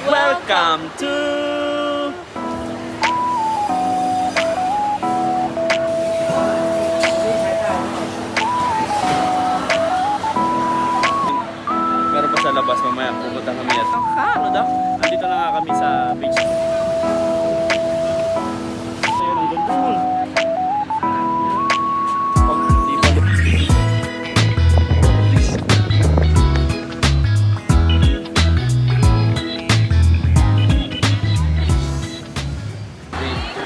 Welcome to meron pa sa labas mamaya pupunta kami at ano daw? Nandito na nga kami sa beach. Ayun ang ganda. Pag di pa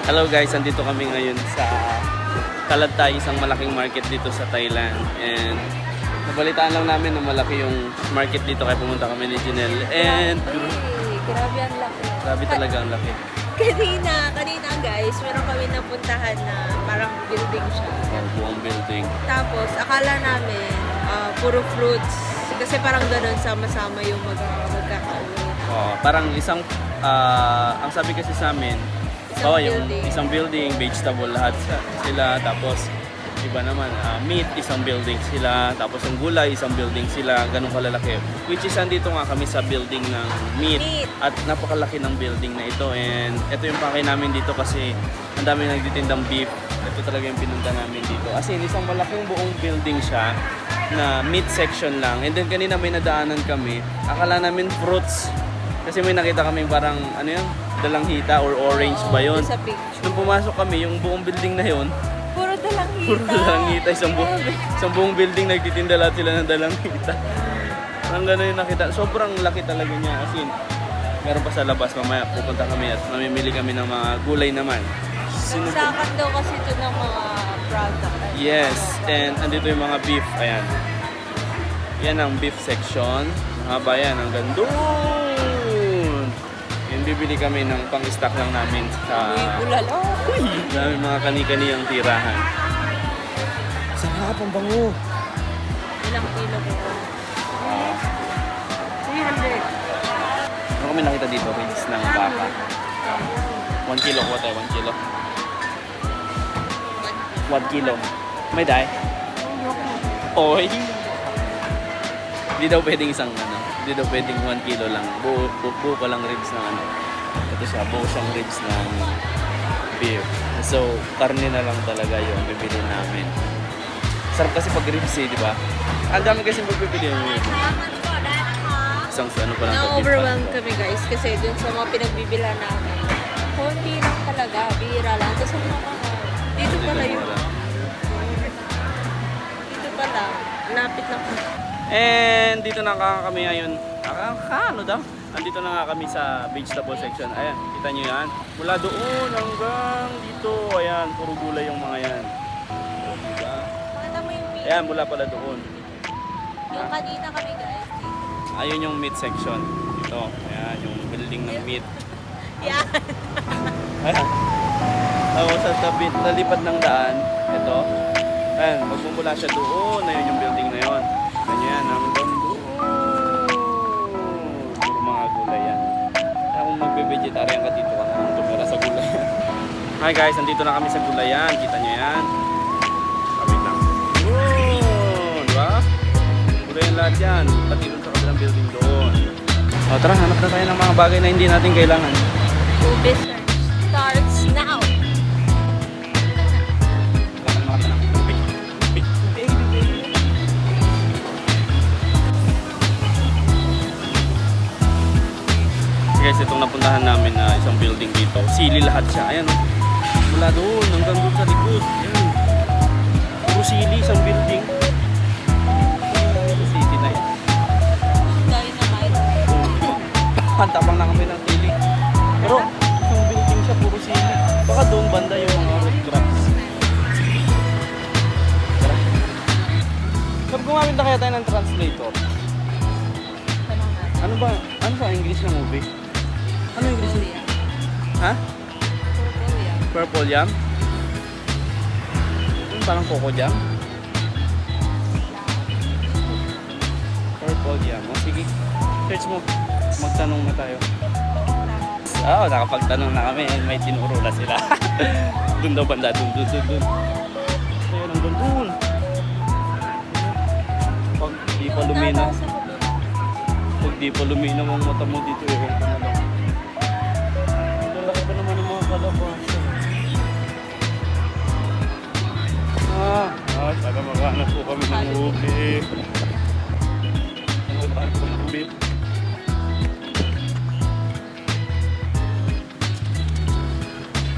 Hello guys, andito kami ngayon sa Kaladtay, isang malaking market dito sa Thailand. And nabalitaan lang namin na malaki yung market dito kaya pumunta kami ni Janelle. And grabe ang laki. grabe talaga ang laki. Kanina guys, meron kami napuntahan na parang building siya. Oh, buong building. Tapos akala namin puro fruits. Kasi parang ganun sama-sama yung magkakauwi. Oh, parang isang ang sabi kasi sa amin, isang building, vegetable lahat sila, tapos iba naman, meat, isang building sila, tapos ang gulay, isang building sila, ganun kalalaki. Which is, andito nga kami sa building ng meat. At napakalaki ng building na ito. And ito yung pakay namin dito kasi ang dami nagtitindang beef. Ito talaga yung pinunta namin dito. As in, isang malaking buong building siya na meat section lang. And then kanina may nadaanan kami, akala namin fruits. Kasi may nakita kami parang, ano yun, dalanghita or orange ba yun? Sa picture. Nung pumasok kami, yung buong building na yun, Puro dalanghita. puro dalanghita. Isang buong building nagtitinda lahat sila ng dalanghita. Ang gano'n yung nakita. Sobrang laki talaga niya. As in, meron pa sa labas mamaya. Pupunta kami at mamimili kami ng mga gulay naman. Saksakan daw kasi ito ng mga product. Yes. And andito yung mga beef. Ayan. Yan ang beef section. Mahaba yan. Hanggang doon. And bibili kami ng pang-stock lang namin sa Bulalo. namin mga kani-kani ang tirahan. Sarap ang bango. Ilang kilo ko? 300. Ano kami nakita dito? Ribs ng baka. 1 kilo ko tayo, 1 kilo. 1 kilo. May dye? Oy! Hindi daw pwedeng isang ano. Hindi daw pwedeng 1 kilo lang. Buo pa lang ribs ng ano. Ito siya, buo siyang ribs ng beef. So, karne na lang talaga yung bibili namin. Sarap kasi pag ribs di ba? Ang dami kasi magbibili yung ribs. Isang ano pa lang. Na-overwhelmed kami guys kasi dun sa mga pinagbibilan namin. Konti lang talaga, bihira lang. Tapos ang mahal. Dito pala yun. Dito pala. Lapit na po. And dito na nga kami ngayon. Ano daw? Andito na nga kami sa vegetable section. Ayan, kita nyo yan. Mula doon hanggang dito. Ayan, puro gulay yung mga yan. Diba? Pakita mo yung meat. Ayan, mula pala doon. Yung kanina kami guys. Ayun yung meat section. Ito, ayan, yung building ng meat. Yan. Ayan. Tapos sa tabi, nalipad ng daan. Ito. Ayan, magmumula siya doon. Ayun yung building na yun. Ayan, hanggang doon. Puro mga gulay yan. Kaya kung magbe-vegetarian ka dito ka na tumira sa gulay. Hi guys, nandito na kami sa gulayan. Kita nyo yan. Kapit lang. Doon, diba? Gulayan lahat yan. Pati doon sa kabilang building doon. O tara, hanap na tayo ng mga bagay na hindi natin kailangan. Ube search starts now. Guys, itong napuntahan namin na isang building dito. Sili lahat siya. Ayan, oh. Mula doon hanggang doon sa likod. Ayan. Puro sili, isang building. City na yan. Dynamite. Hantabang na kami ng sili. Pero, isang building siya, puro sili. Baka doon banda yung mga root crops. Tara. Sabi gumamit na kaya tayo ng translator. Tanong natin. Ano ba ang English ng movie? Ano yung English? Ha? Purple yan. Purple yam? Yung parang coco jam? Purple yam. O sige, search mo. Magtanong na tayo. Oo, nakapagtanong na kami. May tinuro na sila. Doon daw banda. Doon. Ayun, hanggang doon. Pag di pa luminas. Pag di hindi pa luminaw ang mata mo dito. Ewan ko na lang. Lalaki pa naman ng mga kalabasa. Sana maghanap po kami ng ubi. Maghanap po ng ubi.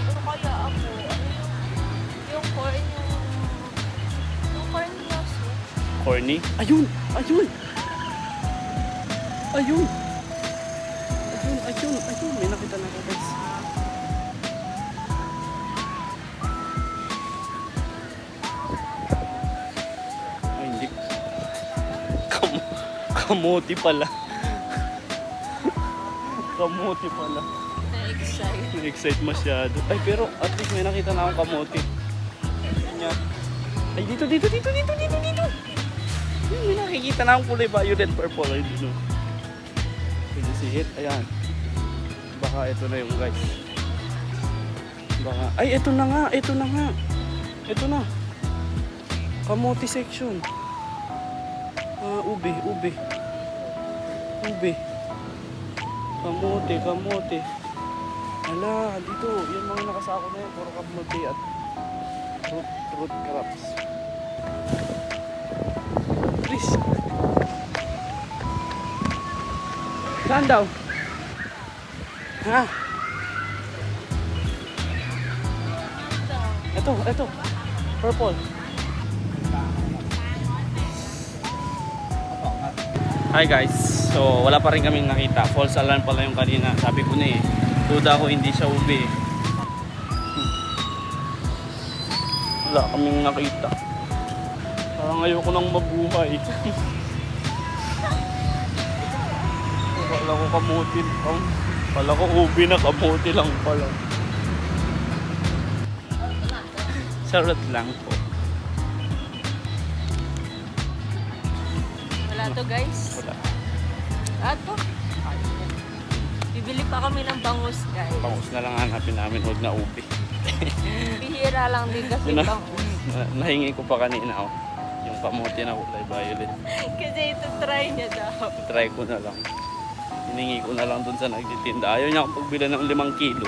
Ano kaya ako? Yung corn, yung corn lost. Corny? Ayun! Ayun! Ayun! Ayun! May nakita na ako, guys. Ay, hindi. Kamuti pala. Kamuti pala. Na-excite. Na-excite masyado. Ay, pero at least may nakita na akong kamuti. Yan. Ay, dito. Ayun, may nakikita na akong kulay violet purple. Ay, dito. Pwede si hit. Ayan. Baka ito na yung guys. Baka. Ay, ito na nga. Ito na. Kamote section. Ube. Kamote. Hala, dito. Yung mga nakasako na yan. Puro kamote at root crops. Please. Saan daw? Ha? Ito. Purple. Hi guys. So, wala pa rin kaming nakita. False alarm pala yung kanina. Sabi ko na eh. Duda ko hindi siya ube. Wala kaming nakita. Parang ayoko nang mabuhay. Wala ko kamuti lang. Wala ko ubi na kamuti lang pala. Charot lang po. Wala to guys. Wala. Ato. Bibili pa kami ng bangus guys. Bangus na lang hanapin namin. Huwag na ubi. Bihira lang din kasi Yun na. bangus. Nahingi ko pa kanina ako. Yung kamuti na kulay violet. Kasi ito try niya daw. Try ko na lang. Hiningi ko na lang dun sa nagtitinda. Ayaw niya akong pagbila ng 5 kilo.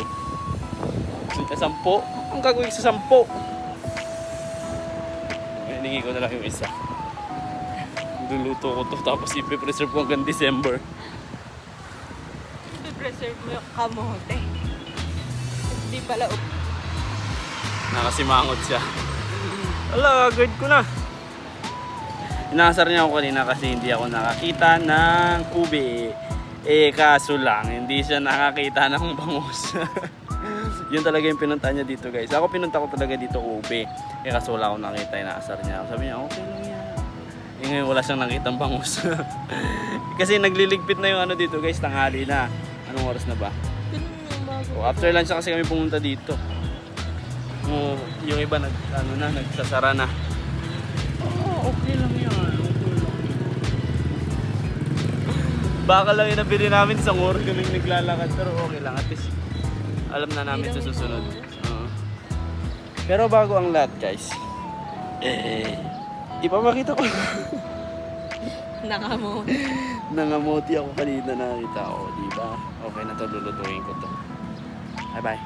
Sa 10. Ang gagawin sa 10. Hiningi ko na lang yung isa. Luluto ko to tapos ipipreserve ko hanggang December. I-preserve mo yung kamote. Hindi pala Nakasimangot siya. Ala, guard ko na. Inasar niya ako kanina kasi hindi ako nakakita ng ube. Kaso lang, hindi siya nakakita ng bangus. Yun talaga yung pinunta niya dito guys. Ako pinunta ko talaga dito ube. Kaso wala akong nakita, inaasar niya. Sabi niya, okay lang yan. Ngayon wala siyang nakitang bangus. Kasi nagliligpit na yung ano dito guys, tanghali na. Anong oras na ba? So, after lunch kasi kami pumunta dito. Yung iba nagsasara na. Okay lang yan. Baka lang yung nabili namin isang oras kaming naglalakad. Pero okay lang. At least alam na namin sa susunod. Pero bago ang lahat guys. Ipapakita ko. Nangamuti ako kanina nakita ko. Diba? Okay na to. Lulutuin ko to. Bye bye.